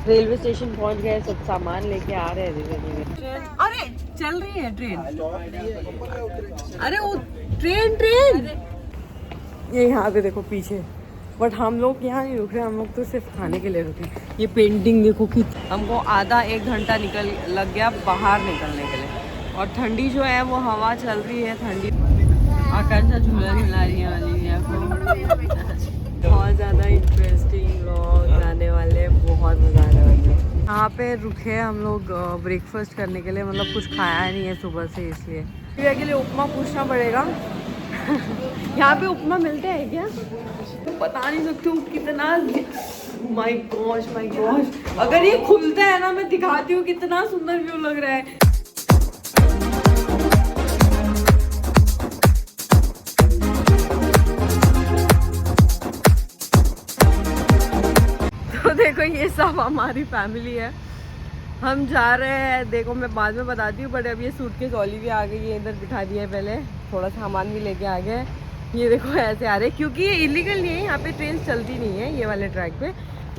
Railway station पहुंच गए, सब सामान लेके आ रहे हैं धीरे धीरे। अरे चल रही है ट्रेन। अरे वो ट्रेन ये यहाँ पे देखो पीछे। बट हम लोग यहाँ नहीं रुक रहे, हम लोग तो सिर्फ खाने के लिए रुके। ये पेंटिंग देखो कि हमको आधा 1 घंटा लग गया बाहर निकलने के लिए। और ठंडी जो है वो हवा चल रही है ठंडी। आकांक्षा झूला झूला रही है बहुत ज़्यादा इंटरेस्टिंग लोग आने वाले, बहुत मज़ा आने वाला है। यहाँ पे रुके हम लोग ब्रेकफास्ट करने के लिए, मतलब कुछ खाया नहीं है सुबह से, इसलिए के लिए उपमा पूछना पड़ेगा। यहाँ पे उपमा मिलते हैं क्या? बता नहीं सकती हूँ कितना। माय गॉश अगर ये खुलता है ना, मैं दिखाती हूँ कितना सुंदर व्यू लग रहा है। तो देखो ये सब हमारी फैमिली है, हम जा रहे हैं। देखो मैं बाद में बताती हूँ, बट अब ये सूटकेस ओलिविया आ गई है, इधर बिठा दिया है। पहले थोड़ा सामान भी लेके आ गए। ये देखो ऐसे आ रहे हैं क्योंकि ये इलीगल नहीं है, यहाँ पे ट्रेन चलती नहीं है ये वाले ट्रैक पे,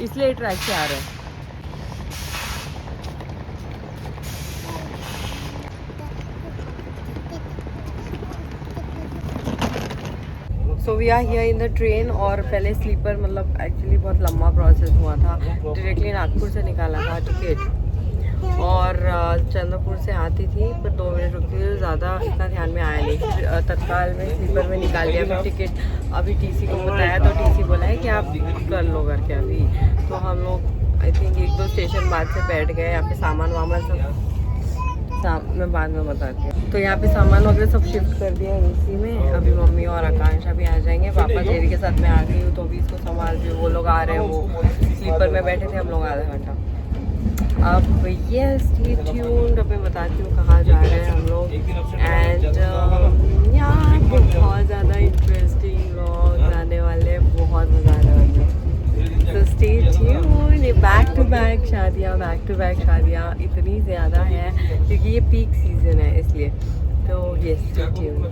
इसलिए ट्रैक से आ रहे हैं। So we are here in the train. और पहले स्लीपर, मतलब एक्चुअली बहुत लंबा प्रोसेस हुआ था। डायरेक्टली नागपुर से निकाला था टिकट, और चंद्रपुर से आती थी, पर 2 मिनट रुकती थी, ज़्यादा इतना ध्यान में आया नहीं। तत्काल में स्लीपर में निकाल लिया फिर टिकट। अभी टीसी को बताया तो टीसी बोला है कि आप कर लो करके अभी। तो हम लोग आई थिंक 1-2 स्टेशन बाद से बैठ गए। यहाँ पे सामान वामान सब मैं बाद में बताती हूँ। तो यहाँ पे सामान वगैरह सब शिफ्ट कर दिया है इसी में। अभी मम्मी और आकांक्षा भी आ जाएंगे। पापा जेरी के साथ मैं आ गई हूँ, तो अभी इसको संभाल रही हूँ। वो लोग आ रहे हैं, वो स्लीपर में बैठे थे हम लोग आधा घंटा। अब ये स्टे ट्यून्ड, अब मैं बताती हूँ कहाँ जा रहे हैं हम लोग। एंड यहाँ पे बहुत ज़्यादा इंटरेस्टिंग लोग आने वाले, बहुत मज़ा आने वाला है। तो स्टे ट्यून्ड। ये बैक टू बैक शादियाँ इतनी ज़्यादा है क्योंकि ये पीक सीज़न है, इसलिए। तो ये स्टे ट्यून्ड।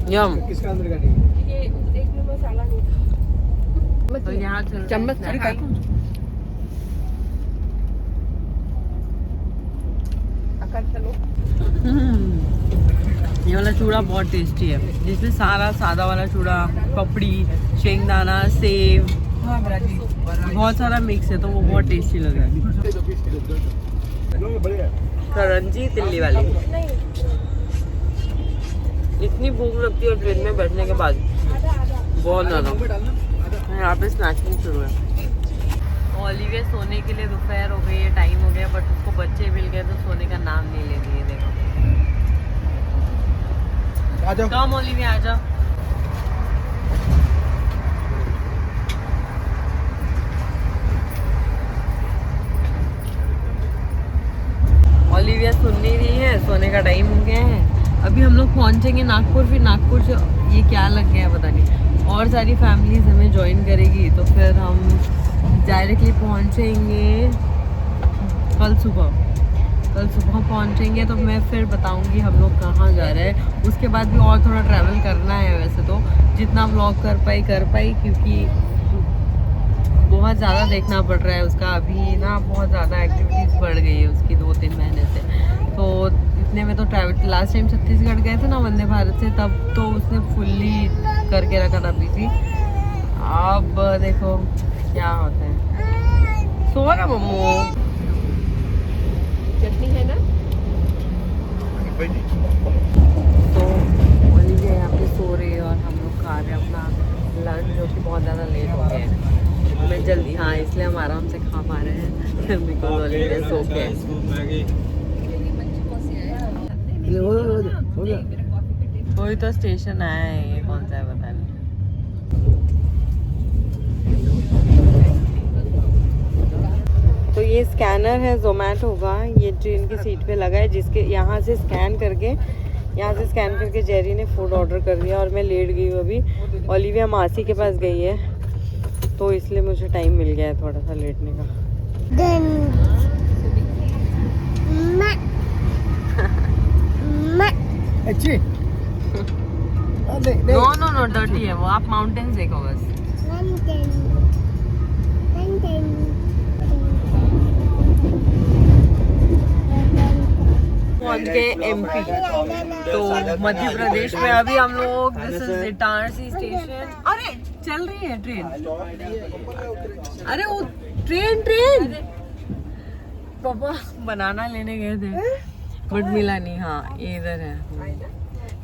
यम किसका अंदर का नहीं, ये एक में मसाला नहीं था। तो यहाँ चम्मच ये वाला चूड़ा बहुत टेस्टी है, जिसमें सादा वाला चूड़ा, पपड़ी, शेंगदाना, सेव, बहुत सारा मिक्स है, तो वो बहुत टेस्टी लग रहा है। करंजी तिल्ली वाली। इतनी भूख लगती है ट्रेन में बैठने के बाद, बहुत ज़्यादा। यहाँ पे स्नैकिंग शुरू है। ओलिविया सोने के लिए दोपहर हो गई है, टाइम हो गया, बट उसको बच्चे मिल गए तो सोने का नाम नहीं ले रही है। देखो कम ओलिविया आ जाओ। ओलिविया सुन नहीं रही है, सोने का टाइम हो गया है। अभी हम लोग पहुंचेंगे नागपुर, फिर नागपुर से ये क्या लग गया है पता नहीं, और सारी फैमिलीज हमें ज्वाइन करेगी, तो फिर हम डायरेक्टली पहुंचेंगे कल सुबह पहुंचेंगे। तो मैं फिर बताऊंगी हम लोग कहाँ जा रहे हैं। उसके बाद भी और थोड़ा ट्रैवल करना है, वैसे तो जितना व्लॉग कर पाई, क्योंकि बहुत ज़्यादा देखना पड़ रहा है उसका। अभी ना बहुत ज़्यादा एक्टिविटीज़ बढ़ गई है उसकी 2-3 महीने से। तो इतने में तो ट्रैवल, लास्ट टाइम छत्तीसगढ़ गए थे ना वंदे भारत से, तब तो उसने फुल्ली करके रखा था पीसी। अब देखो क्या होता है। सो रहा मम्मू, चटनी है ना। तो ओलिविया यहाँ पे सो रही है और हम लोग खा रहे हैं अपना लंच, जो कि बहुत ज़्यादा लेट हो गया है। मैं जल्दी, हाँ इसलिए हम आराम से खा पा रहे हैं बिकॉज ओलिविया सो के। वही तो स्टेशन आया है, ये कौन सा है पता नहीं। तो ये स्कैनर है जोमेटो का, ये ट्रेन की सीट पे लगा है, जिसके यहाँ से स्कैन करके जेरी ने फूड ऑर्डर कर दिया और मैं लेट गई हूँ। अभी ओलिविया मासी के पास गई है तो इसलिए मुझे टाइम मिल गया है थोड़ा सा लेटने का। अच्छी नो नो नो डर्टी है वो, आप माउंटेन्स देखो बस। पहुंच गए एमपी, तो मध्य प्रदेश में अभी हम लोग, दिस इज इटारसी स्टेशन। अरे चल रही है ट्रेन, अरे वो ट्रेन पापा बनाना लेने गए थे बट मिला नहीं। हाँ ये इधर है,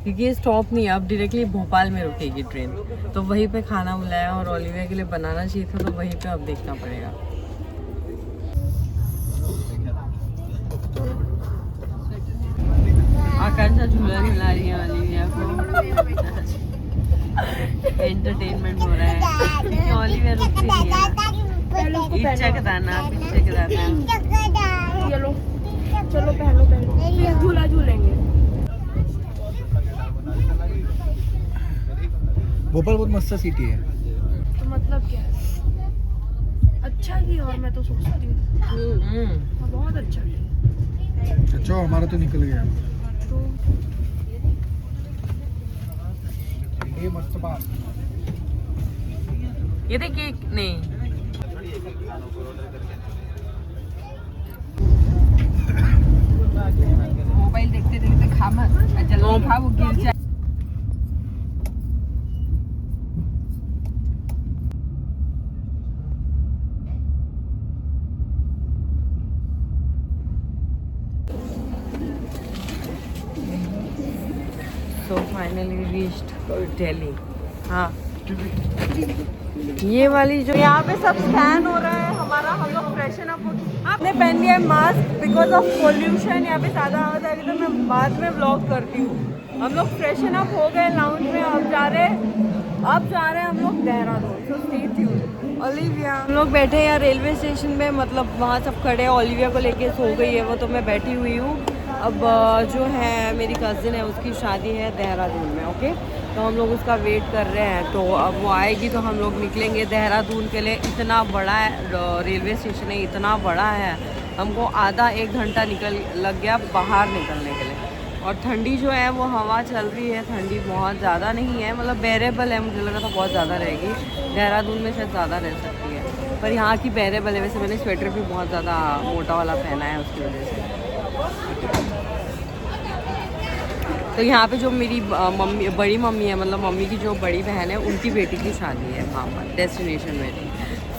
क्योंकि ये स्टॉप नहीं है, अब डायरेक्टली भोपाल में रुकेगी ट्रेन, तो वहीं पे खाना बुलाया और ओलिविया के लिए बनाना चाहिए था, तो वहीं पे अब देखना पड़ेगा। आकांक्षा झूला झुला रही है ओलिविया को, एंटरटेनमेंट हो रहा है क्योंकि ओलिविया रुकती नहीं है। इच्छा का दाना, पीछे का दाना। चलो चलो पहलो फिर झूला झूलेंगे। भोपाल बहुत मस्त सिटी है। तो मतलब क्या है, अच्छा ही, और मैं तो सोचती हूँ बहुत अच्छा है। अच्छा हमारा तो निकल गया। तो ये मस्त बात। ये देखिए, नहीं मोबाइल देखते देखते खा मत, जल्दी खा वो गिर जाए। So finally reached Delhi. हाँ ये वाली जो यहाँ पे सब स्कैन हो रहा है हमारा, हम लोग फ्रेशन अप आपने पहन लिया है मास्क बिकॉज ऑफ पोल्यूशन यहाँ पे ज़्यादा होता है, तो मैं बाद में ब्लॉग करती हूँ। हम लोग फ्रेशन अप हो गए लाउंज में, अब जा रहे हैं हम लोग Dehradun. So stay tuned. Olivia, हम लोग बैठे हैं यहाँ रेलवे स्टेशन में, मतलब वहाँ सब खड़े हैं, ओलिविया को लेके सो गई है वो, तो मैं बैठी हुई हूँ। अब जो है मेरी कज़िन है, उसकी शादी है देहरादून में, ओके, तो हम लोग उसका वेट कर रहे हैं, तो अब वो आएगी तो हम लोग निकलेंगे देहरादून के लिए। इतना बड़ा है रेलवे स्टेशन है, इतना बड़ा है, हमको आधा 1 घंटा लग गया बाहर निकलने के लिए। और ठंडी जो है वो हवा चल रही है, ठंडी बहुत ज़्यादा नहीं है, मतलब बेरेबल है, मुझे लगा था बहुत ज़्यादा रहेगी, देहरादून में शायद ज़्यादा रह सकती है, पर यहाँ की बेरेबल है। वैसे मैंने स्वेटर भी बहुत ज़्यादा मोटा वाला पहना है उसकी वजह से। तो यहाँ पे जो मेरी मम्मी, बड़ी मम्मी है, मतलब मम्मी की जो बड़ी बहन है, उनकी बेटी की शादी है वहाँ पर डेस्टिनेशन वेडिंग।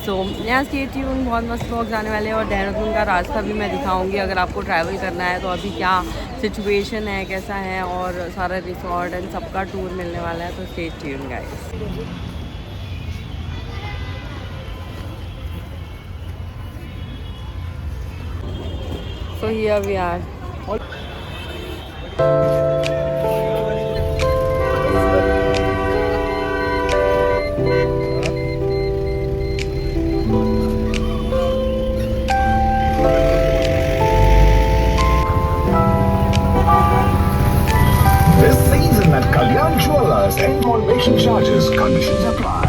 सो यहाँ स्टे ट्यून्ड, बहुत मस्त लोग जाने वाले हैं, और देहरादून का रास्ता भी मैं दिखाऊंगी अगर आपको ट्रैवल करना है तो अभी क्या सिचुएशन है, कैसा है, और सारा रिसोर्ट एंड सबका टूर मिलने वाला है, तो stay tuned guys. So here we are. This season at Kalyan Jewelers, annual making charges, conditions apply.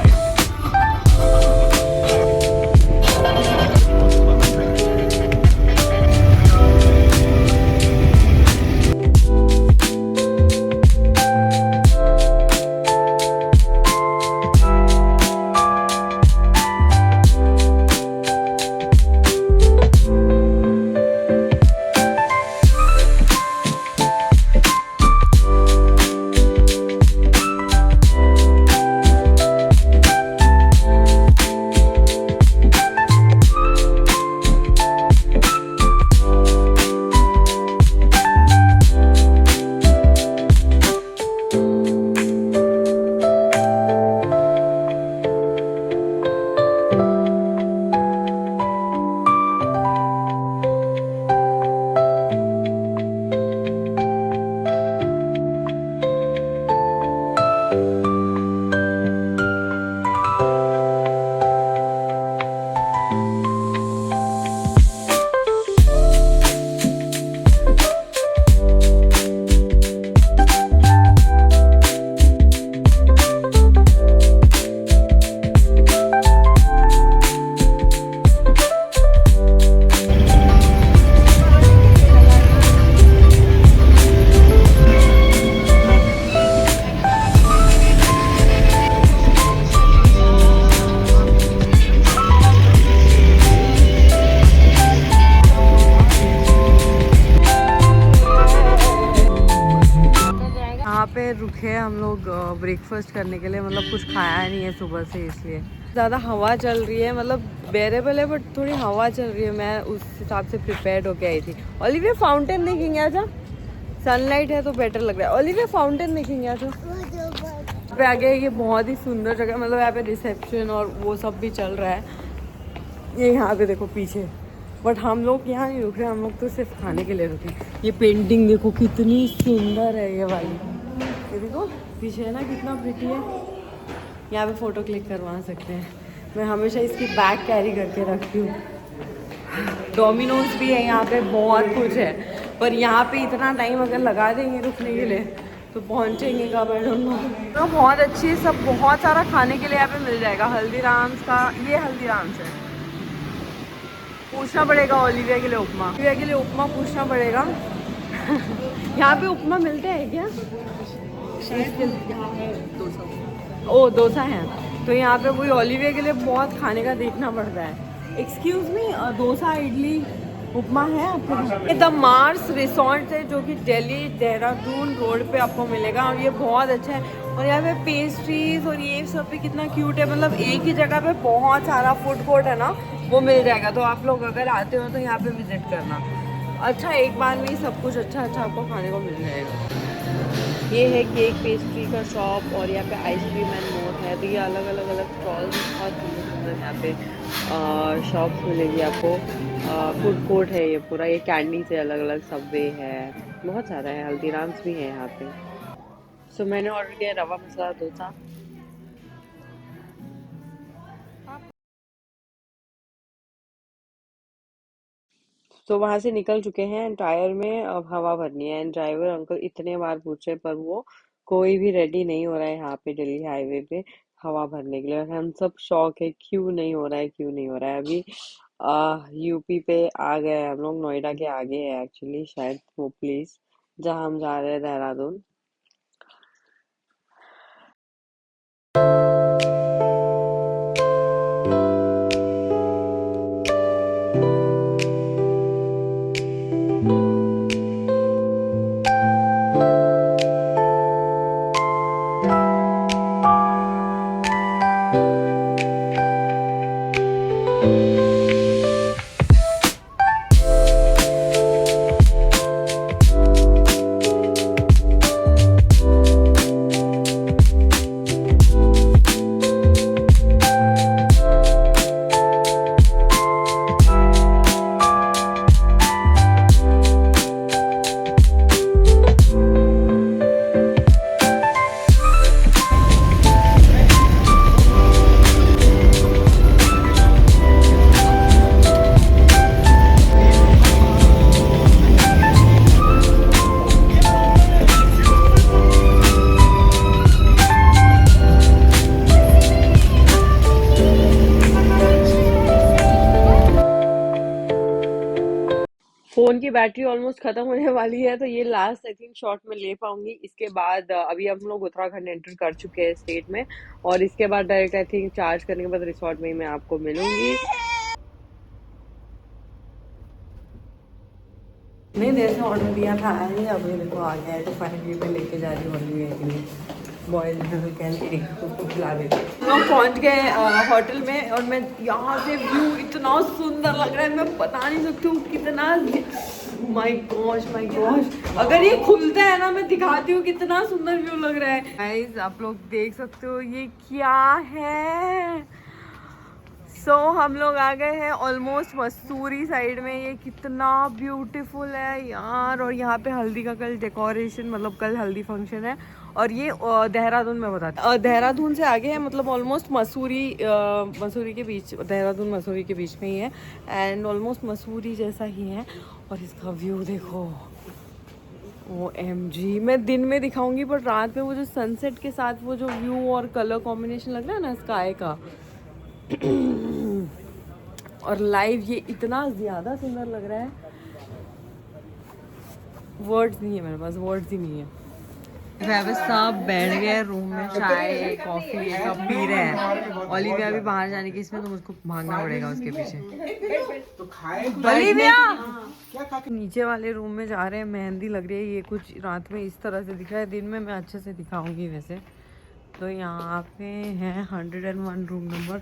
Breakfast करने के लिए, मतलब कुछ खाया नहीं है सुबह से, इसलिए ज़्यादा हवा चल रही है, मतलब बेरेबल है बट थोड़ी हवा चल रही है। मैं उस हिसाब से प्रिपेयर्ड होके आई थी। ओलिविया फाउंटेन देखेंगे आजा, सनलाइट है तो बेटर लग रहा है। ओलिविया फाउंटेन देखेंगे आजा। पे आगे ये बहुत ही सुंदर जगह, मतलब यहाँ पे रिसेप्शन और वो सब भी चल रहा है। ये यहाँ पे देखो पीछे, बट हम लोग यहाँ नहीं रुक रहे, हम लोग तो सिर्फ खाने के लिए रुके। ये पेंटिंग देखो कितनी सुंदर है ये वाली, ये देखो पीछे है ना कितना प्रिटी है। यहाँ पे फ़ोटो क्लिक करवा सकते हैं। मैं हमेशा इसकी बैग कैरी करके रखती हूँ। डोमिनोज भी है यहाँ पे, बहुत कुछ है, पर यहाँ पे इतना टाइम अगर लगा देंगे रुकने के लिए तो पहुँचेंगे कब, आई डोंट नो। तो बहुत अच्छी है, सब बहुत सारा खाने के लिए यहाँ पे मिल जाएगा। हल्दीराम्स का, ये हल्दीराम्स है। पूछना पड़ेगा ओलिविया के लिए उपमा, ओलिविया के लिए उपमा पूछना पड़ेगा। यहाँ पे उपमा मिलते हैं क्या? ओ डोसा है, तो यहाँ पे वही ओलिविया के लिए बहुत खाने का देखना पड़ता है। एक्सक्यूज मी, डोसा इडली उपमा है आपके? द मार्स रिसोर्ट है जो कि दिल्ली देहरादून रोड पे आपको मिलेगा, और ये बहुत अच्छा है। और यहाँ पे पेस्ट्रीज और ये सब भी कितना क्यूट है, मतलब एक ही जगह पे बहुत सारा फूड कोर्ट है ना, वो मिल जाएगा। तो आप लोग अगर आते हो तो यहाँ पे विजिट करना। अच्छा, एक बार में ही सब कुछ अच्छा अच्छा आपको खाने को मिल जाएगा। ये है केक पेस्ट्री का शॉप, और यहाँ पे आइसक्रीम एंड मोर है। तो ये अलग अलग स्टॉल्स बहुत सुंदर सुंदर यहाँ पे शॉप्स मिलेगी आपको। फूड कोर्ट है ये पूरा, ये कैंडी से अलग अलग सबवे है, बहुत सारा है। हल्दीराम्स भी है यहाँ पे। सो मैंने ऑर्डर किया रवा मसाला डोसा। तो वहाँ से निकल चुके हैं, टायर में अब हवा भरनी है। एंड ड्राइवर अंकल इतने बार पूछे पर वो कोई भी रेडी नहीं हो रहा है यहाँ पे दिल्ली हाईवे पे हवा भरने के लिए। और हम सब शौक है क्यों नहीं हो रहा है, क्यों नहीं हो रहा है। अभी यूपी पे आ गए हम लोग, नोएडा के आगे है एक्चुअली शायद वो प्लेस जहाँ हम जा रहे हैं, देहरादून। फोन की बैटरी ऑलमोस्ट खत्म होने वाली है, तो ये लास्ट आई थिंक शॉट में ले पाऊंगी। इसके बाद अभी हम लोग उत्तराखंड एंटर कर चुके हैं स्टेट में, और इसके बाद डायरेक्ट आई थिंक चार्ज करने के बाद रिसोर्ट में ही मैं आपको मिलूंगी। नहीं देर से ऑर्डर दिया था, आया अभी देखो आ गया है। तो फाइनली मैं लेके जा रही हूँ के लिए बॉयल कैंडी, उसको खिला देती हूँ। हम पहुँच गए होटल में, और मैं यहाँ से व्यू इतना सुंदर लग रहा है, मैं बता नहीं सकती हूँ कितना। माय गॉश माय गॉश, अगर ये खुलता है ना मैं दिखाती हूँ कितना सुंदर व्यू लग रहा है। गाइस आप लोग देख सकते हो ये क्या है। सो हम लोग आ गए हैं ऑलमोस्ट मसूरी साइड में। ये कितना ब्यूटीफुल है यार। और यहाँ पे हल्दी का कल डेकोरेशन, मतलब कल हल्दी फंक्शन है। और ये देहरादून में बताते, देहरादून से आगे है, मतलब ऑलमोस्ट मसूरी के बीच, देहरादून मसूरी के बीच में ही है। एंड ऑलमोस्ट मसूरी जैसा ही है। और इसका व्यू देखो, OMG। मैं दिन में दिखाऊंगी पर रात में वो जो सनसेट के साथ वो जो व्यू और कलर कॉम्बिनेशन लग रहा है ना स्काई का, और लाइव ये इतना ज़्यादा सुंदर लग रहा है, वर्ड्स नहीं है मेरे पास, वर्ड्स ही नहीं है। ट्रैविस साहब बैठ गए रूम में, चाय कॉफी ये सब पी रहे हैं। ओलिविया भी बाहर जाने की इसमें, तो मुझको भागना पड़ेगा उसके पीछे। ओलिविया नीचे वाले रूम में जा रहे हैं, मेहंदी लग रही है। ये कुछ रात में इस तरह से दिख रहा है, दिन में मैं अच्छे से दिखाऊंगी वैसे। तो यहाँ पे है 101 रूम नंबर,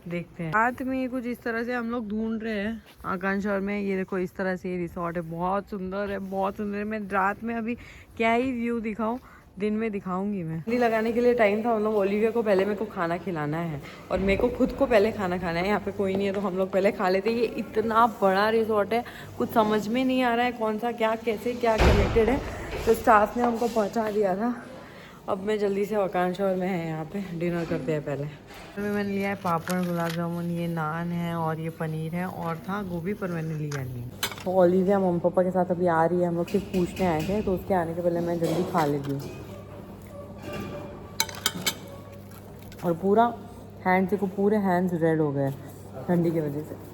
देखते हैं। रात में कुछ इस तरह से हम लोग ढूंढ रहे हैं आकांक्ष और में। ये देखो इस तरह से ये रिसोर्ट है, बहुत सुंदर है, बहुत सुंदर है। मैं रात में अभी क्या ही व्यू दिखाऊं, दिन में दिखाऊंगी मैं। मेहंदी लगाने के लिए टाइम था, मतलब ओलिविया को पहले मेरे को खाना खिलाना है और मेरे को खुद को पहले खाना खाना है। यहाँ पे कोई नहीं है तो हम लोग पहले खा लेते हैं। ये इतना बड़ा रिसोर्ट है, कुछ समझ में नहीं आ रहा है कौन सा क्या कैसे क्या कनेक्टेड है, तो स्टाफ ने हमको पहुँचा दिया था। अब मैं जल्दी से आकांक्ष और मैं है यहाँ पे डिनर करते हैं पहले। मैंने लिया है पापड़, गुलाब जामुन, ये नान है और ये पनीर है और था गोभी, पर मैंने लिया नहीं। तो ओलिविया मम्मी पापा के साथ अभी आ रही है, हम लोग सिर्फ पूछने आए थे, तो उसके आने के पहले मैं जल्दी खा लेती हूँ। और पूरा हैंड से को पूरे हैंड्स रेड हो गए ठंडी की वजह से।